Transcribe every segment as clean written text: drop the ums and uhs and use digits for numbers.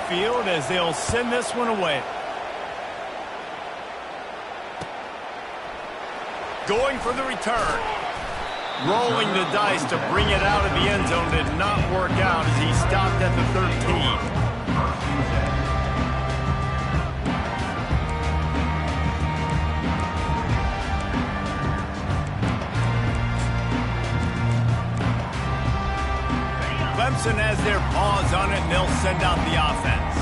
field as they'll send this one away. Going for the return. Rolling the dice to bring it out of the end zone did not work out as he stopped at the 13. Clemson has their paws on it, and they'll send out the offense.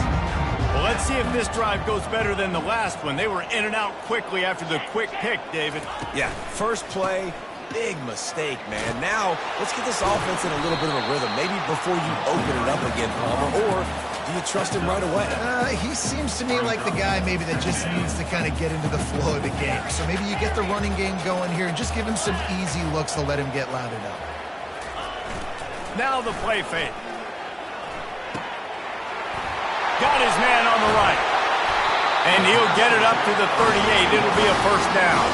Well, let's see if this drive goes better than the last one. They were in and out quickly after the quick pick, David. Yeah, first play, big mistake, man. Now, let's get this offense in a little bit of a rhythm. Maybe before you open it up again, Palmer, or do you trust him right away? He seems to me like the guy maybe that just needs to kind of get into the flow of the game. So maybe you get the running game going here and just give him some easy looks to let him get loaded up. Now the play fake. Got his man on the right. And he'll get it up to the 38. It'll be a first down.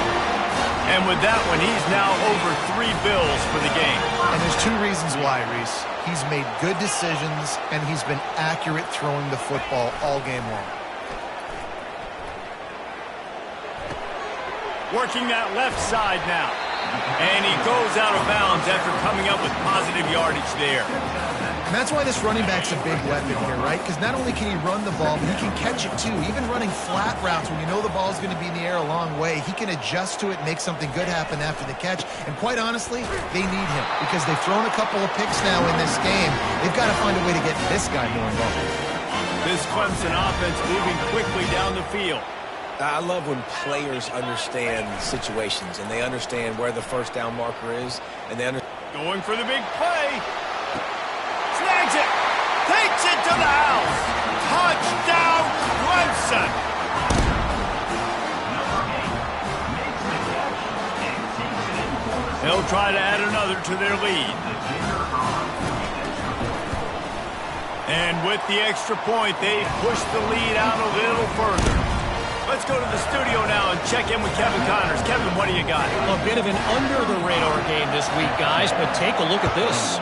And with that one, he's now over 3 bills for the game. And there's 2 reasons why, Reese. He's made good decisions, and he's been accurate throwing the football all game long. Working that left side now. And he goes out of bounds after coming up with positive yardage there. And that's why this running back's a big weapon here, right? Because not only can he run the ball, but he can catch it too. Even running flat routes when you know the ball's going to be in the air a long way, he can adjust to it, make something good happen after the catch. And quite honestly, they need him because they've thrown a couple of picks now in this game. They've got to find a way to get this guy more involved. This Clemson offense moving quickly down the field. I love when players understand situations and they understand where the first down marker is, and they understand. Going for the big play. Snags it. Takes it to the house. Touchdown, Clemson. They'll try to add another to their lead. And with the extra point, they push the lead out a little further. Let's go to the studio now and check in with Kevin Connors. Kevin, what do you got? A bit of an under-the-radar game this week, guys, but take a look at this.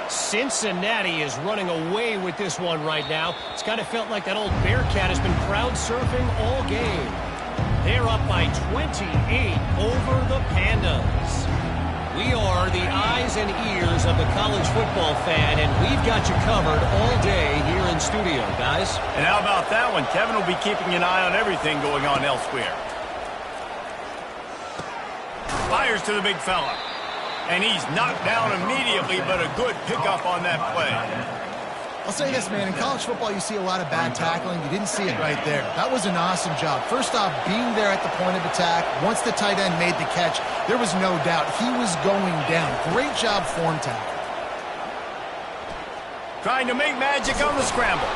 Cincinnati is running away with this one right now. It's kind of felt like that old Bearcat has been crowd surfing all game. They're up by 28 over the Pandas. We are the eyes and ears of the college football fan, and we've got you covered all day here in studio, guys. And how about that one? Kevin will be keeping an eye on everything going on elsewhere. Fires to the big fella. And he's knocked down immediately, but a good pickup on that play. I'll say this, man. In college football, you see a lot of bad tackling. You didn't see it right there. That was an awesome job. First off, being there at the point of attack. Once the tight end made the catch, there was no doubt he was going down. Great job form tackle. Trying to make magic on the scramble.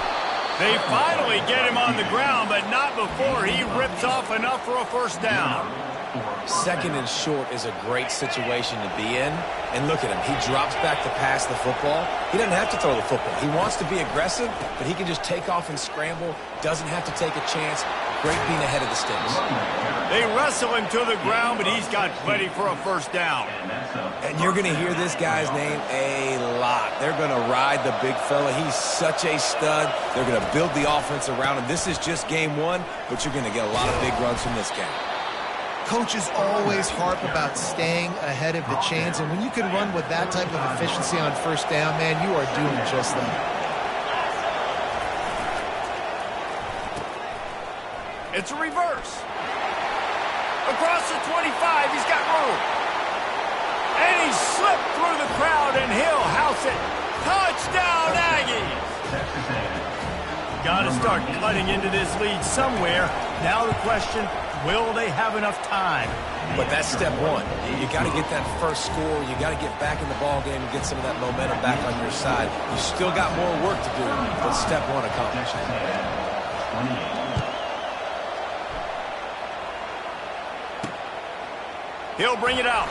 They finally get him on the ground, but not before he rips off enough for a first down. Second and short is a great situation to be in. And look at him. He drops back to pass the football. He doesn't have to throw the football. He wants to be aggressive, but he can just take off and scramble. Doesn't have to take a chance. Great being ahead of the sticks. They wrestle him to the ground, but he's got plenty for a first down. And you're going to hear this guy's name a lot. They're going to ride the big fella. He's such a stud. They're going to build the offense around him. This is just game one, but you're going to get a lot of big runs from this guy. Coaches always harp about staying ahead of the chains, and when you can run with that type of efficiency on first down, man, you are doing just that. It's a reverse. Across the 25, he's got room. And he slipped through the crowd, and he'll house it. Touchdown, Aggies! Got to start cutting into this lead somewhere. Now the question, will they have enough time? But that's step one. You got to get that first score. You got to get back in the ball game and get some of that momentum back on your side. You still got more work to do, but step one accomplished. He'll bring it out.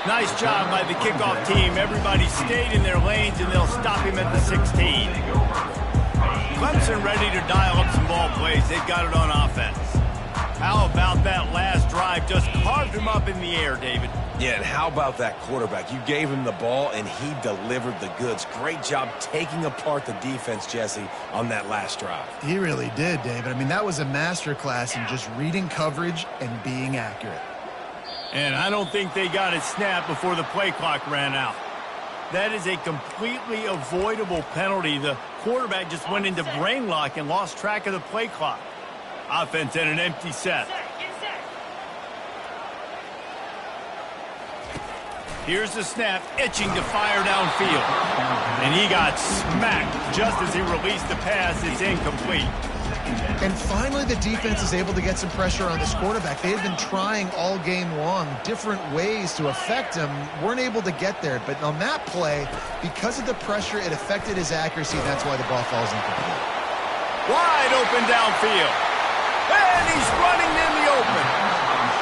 Nice job by the kickoff team. Everybody stayed in their lanes, and they'll stop him at the 16. Clemson ready to dial up some ball plays. They've got it on offense. How about that last drive? Just carved him up in the air, David. Yeah, and how about that quarterback? You gave him the ball, and he delivered the goods. Great job taking apart the defense, Jesse, on that last drive. He really did, David. I mean, that was a masterclass in just reading coverage and being accurate. And I don't think they got it snapped before the play clock ran out. That is a completely avoidable penalty. The quarterback just went into brain lock and lost track of the play clock. Offense in an empty set. Here's the snap, itching to fire downfield. And he got smacked just as he released the pass. It's incomplete. And finally, the defense is able to get some pressure on this quarterback. They had been trying all game long different ways to affect him. Weren't able to get there. But on that play, because of the pressure, it affected his accuracy. And that's why the ball falls incomplete. Wide open downfield. And he's running in the open.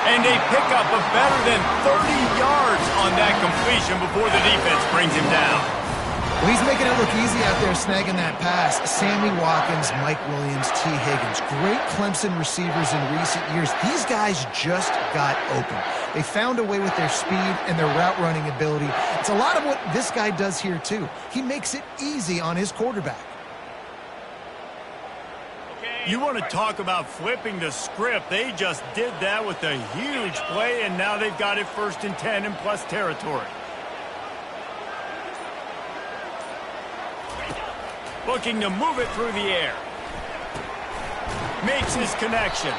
And they pick up a better than 30 yards on that completion before the defense brings him down. Well, he's making it look easy out there snagging that pass. Sammy Watkins, Mike Williams, T. Higgins. Great Clemson receivers in recent years. These guys just got open. They found a way with their speed and their route running ability. It's a lot of what this guy does here, too. He makes it easy on his quarterback. You want to talk about flipping the script. They just did that with a huge play, and now they've got it 1st and 10 in plus territory. Looking to move it through the air. Makes his connection.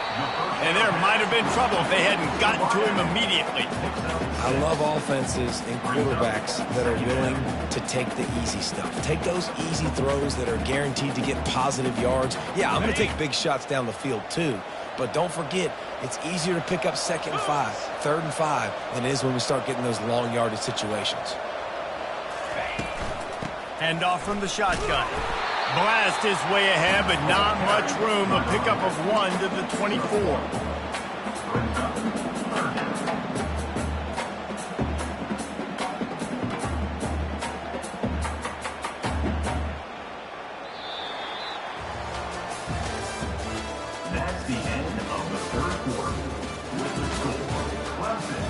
And there might have been trouble if they hadn't gotten to him immediately. I love offenses and quarterbacks that are willing to take the easy stuff. Take those easy throws that are guaranteed to get positive yards. Yeah, I'm going to take big shots down the field too. But don't forget, it's easier to pick up 2nd and 5, 3rd and 5 than it is when we start getting those long yardage situations. Hand off from the shotgun. Blast his way ahead, but not much room. A pickup of 1 to the 24. That's the end of the 3rd quarter. With the score, Clemson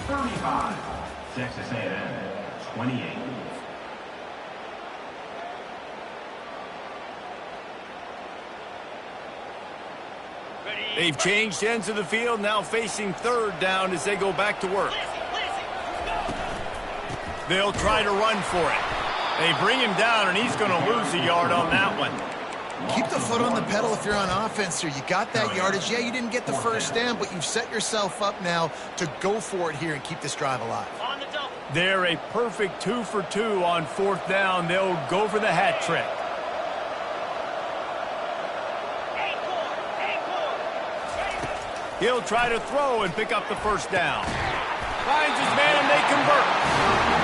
35, Texas A&M 28. They've changed ends of the field, now facing 3rd down as they go back to work. They'll try to run for it. They bring him down, and he's going to lose a yard on that one. Keep the foot on the pedal if you're on offense here. You got that yardage. Yeah, you didn't get the 1st down, but you've set yourself up now to go for it here and keep this drive alive. They're a perfect 2 for 2 on 4th down. They'll go for the hat trick. He'll try to throw and pick up the 1st down. Finds his man, they convert.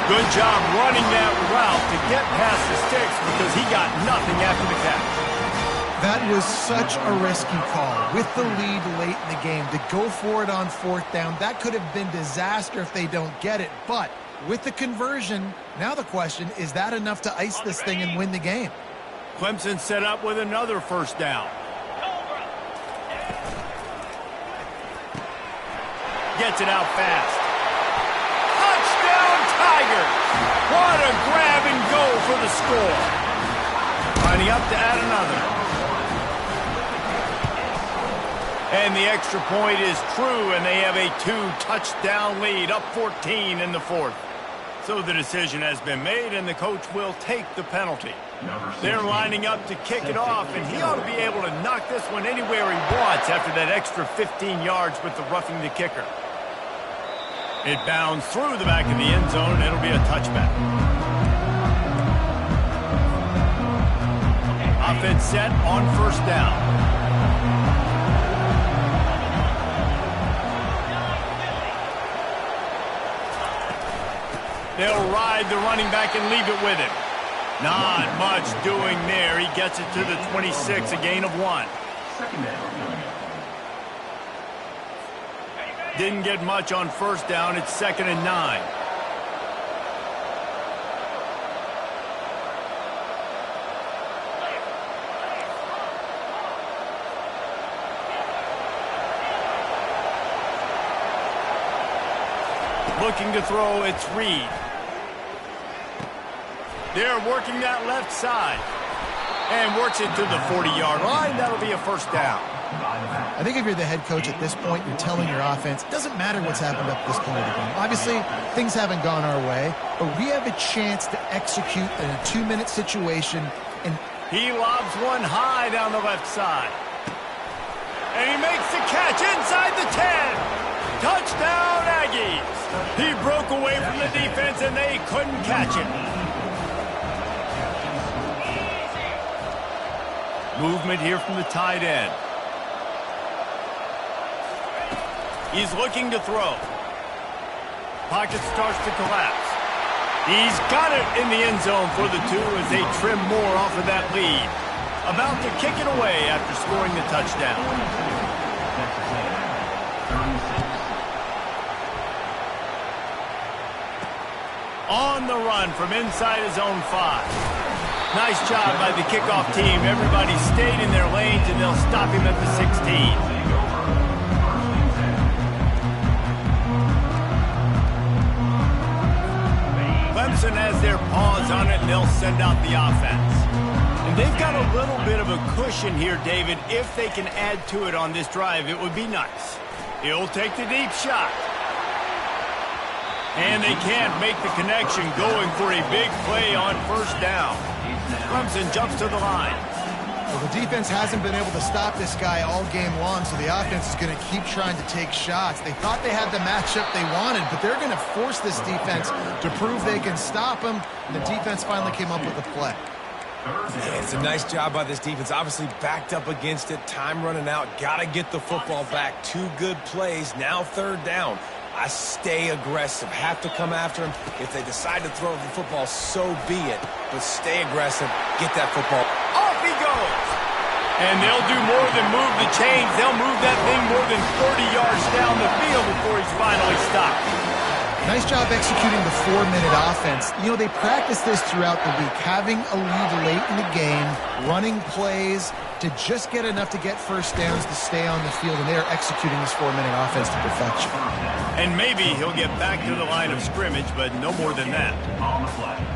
Good job running that route to get past the sticks because he got nothing after the catch. That was such a risky call with the lead late in the game. To go for it on 4th down, that could have been disaster if they don't get it. But with the conversion, now the question, is that enough to ice this thing and win the game? Clemson set up with another 1st down. Gets it out fast. Touchdown, Tigers! What a grab and go for the score. Lining up to add another. And the extra point is true, and they have a 2-touchdown lead, up 14 in the 4th. So the decision has been made, and the coach will take the penalty. They're lining up to kick it off, and he ought to be able to knock this one anywhere he wants after that extra 15 yards with the roughing the kicker. It bounds through the back of the end zone, and it'll be a touchback. Offense set on 1st down. They'll ride the running back and leave it with him. Not much doing there. He gets it to the 26, a gain of 1. Didn't get much on 1st down. It's 2nd and 9. looking to throw. It's Reed. They're working that left side. And works it to the 40-yard line. That'll be a first down. I think if you're the head coach at this point, you're telling your offense, it doesn't matter what's happened up this point of the game. Obviously, things haven't gone our way, but we have a chance to execute in a 2-minute situation. And he lobs one high down the left side. And he makes the catch inside the 10. Touchdown, Aggies. He broke away from the defense, and they couldn't catch him. Movement here from the tight end. He's looking to throw. Pocket starts to collapse. He's got it in the end zone for the 2 as they trim more off of that lead. About to kick it away after scoring the touchdown. On the run from inside his own 5. Nice job by the kickoff team. Everybody stayed in their lanes, and they'll stop him at the 16. Clemson has their paws on it, and they'll send out the offense. And they've got a little bit of a cushion here, David. If they can add to it on this drive, it would be nice. He'll take the deep shot. And they can't make the connection, going for a big play on first down. Clemson jumps to the line. Well, the defense hasn't been able to stop this guy all game long, so the offense is going to keep trying to take shots. They thought they had the matchup they wanted, but they're going to force this defense to prove they can stop him. And the defense finally came up with a play. Yeah, it's a nice job by this defense. Obviously backed up against it. Time running out. Got to get the football back. 2 good plays. Now 3rd down. I stay aggressive. Have to come after him. If they decide to throw the football, so be it. But stay aggressive. Get that football. Off he goes. And they'll do more than move the chains. They'll move that thing more than 30 yards down the field before he's finally stopped. Nice job executing the 4-minute offense. You know, they practice this throughout the week, having a lead late in the game, running plays to just get enough to get first downs to stay on the field, and they're executing this 4-minute offense to perfection. And maybe he'll get back to the line of scrimmage, but no more than that.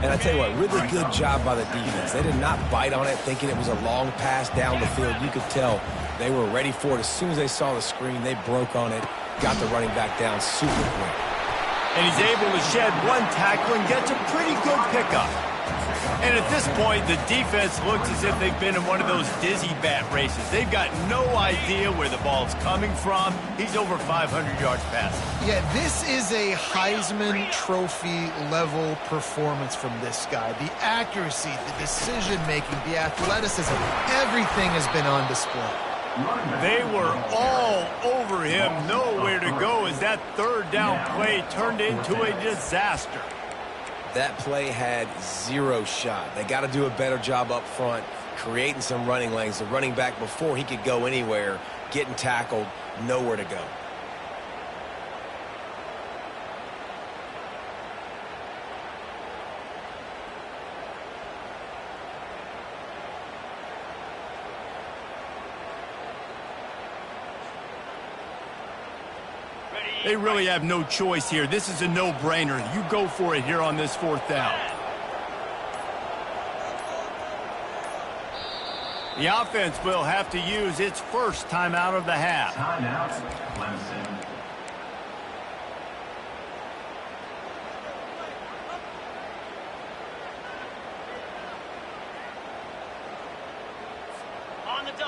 And I tell you what, really good job by the defense. They did not bite on it thinking it was a long pass down the field. You could tell they were ready for it. As soon as they saw the screen, they broke on it, got the running back down super quick. And he's able to shed one tackle and gets a pretty good pickup. And at this point, the defense looks as if they've been in one of those dizzy bat races. They've got no idea where the ball's coming from. He's over 500 yards passing. Yeah, this is a Heisman Trophy level performance from this guy. The accuracy, the decision-making, the athleticism, everything has been on display. They were all over him, nowhere to go as that 3rd down play turned into a disaster. That play had 0 shot. They got to do a better job up front, creating some running lanes. The running back, before he could go anywhere, getting tackled, nowhere to go. They really have no choice here. This is a no-brainer. You go for it here on this 4th down. The offense will have to use its first timeout of the half. Timeout, Clemson.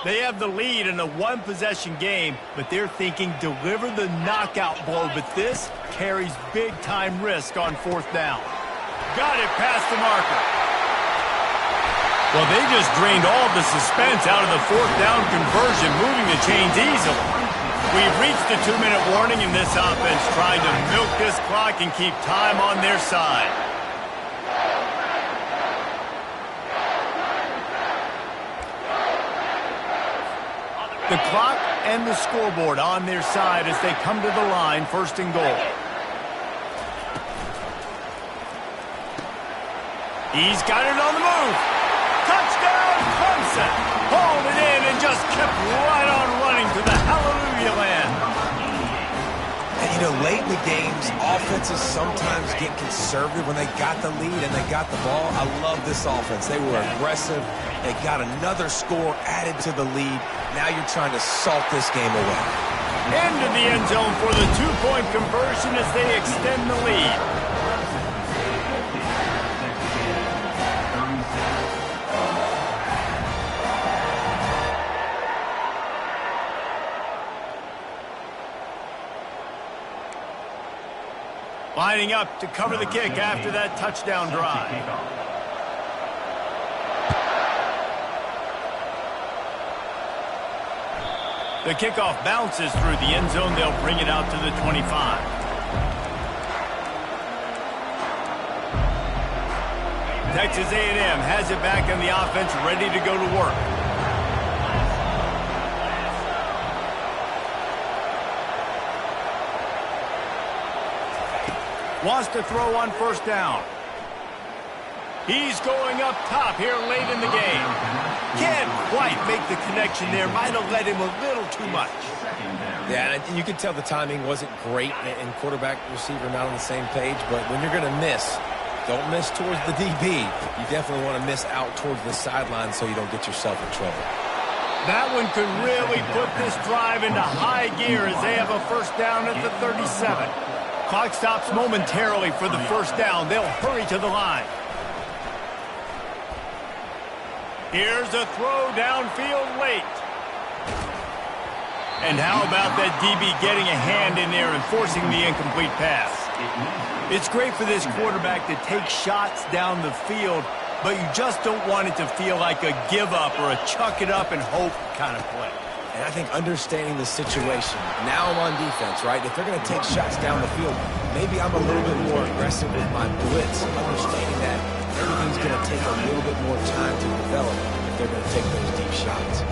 They have the lead in a 1-possession game, but they're thinking deliver the knockout blow. But this carries big-time risk on 4th down. Got it past the marker. Well, they just drained all the suspense out of the 4th down conversion, moving the chains easily. We've reached the 2-minute warning, and this offense trying to milk this clock and keep time on their side. The clock and the scoreboard on their side as they come to the line, 1st and goal. He's got it on the move. Touchdown, Clemson. Hauled it in and just kept right on running to the hallelujah land. And, You know, late in the games, offenses sometimes get conservative when they got the lead and they got the ball. I love this offense. They were aggressive. They got another score added to the lead. Now you're trying to salt this game away. Into the end zone for the two-point conversion as they extend the lead. Lining up to cover the kick after that touchdown drive. The kickoff bounces through the end zone. They'll bring it out to the 25. Texas A&M has it back on the offense, ready to go to work. Wants to throw on first down. He's going up top here late in the game. Can't quite make the connection there. Might have led him a little too much. Yeah, and you can tell the timing wasn't great and quarterback receiver not on the same page, but when you're going to miss, don't miss towards the DB. You definitely want to miss out towards the sideline so you don't get yourself in trouble. That one could really put this drive into high gear as they have a first down at the 37. Clock stops momentarily for the first down. They'll hurry to the line. Here's a throw downfield late. And how about that DB getting a hand in there and forcing the incomplete pass? It's great for this quarterback to take shots down the field, but you just don't want it to feel like a give-up or a chuck-it-up and hope kind of play. And I think understanding the situation, now I'm on defense, right? If they're going to take shots down the field, maybe I'm a little bit more aggressive with my blitz, understanding that everything's going to take a little bit more time to develop if they're going to take those deep shots.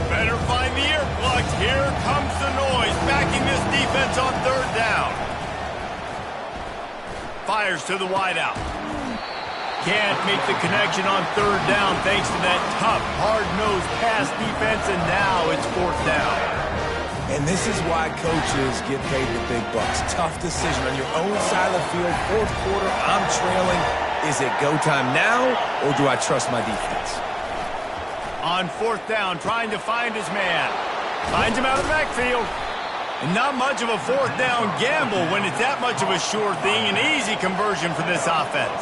Better find the earplugs. Here comes the noise, backing this defense on third down. Fires to the wideout. Can't make the connection on third down thanks to that tough, hard-nosed pass defense, and now it's fourth down. And this is why coaches get paid the big bucks. Tough decision on your own side of the field. Fourth quarter, I'm trailing. Is it go time now, or do I trust my defense? On fourth down, trying to find his man. Finds him out of the backfield. And not much of a fourth down gamble when it's that much of a sure thing. An easy conversion for this offense.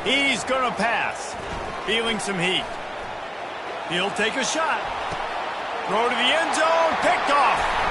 He's going to pass. Feeling some heat. He'll take a shot. Throw to the end zone. Picked off.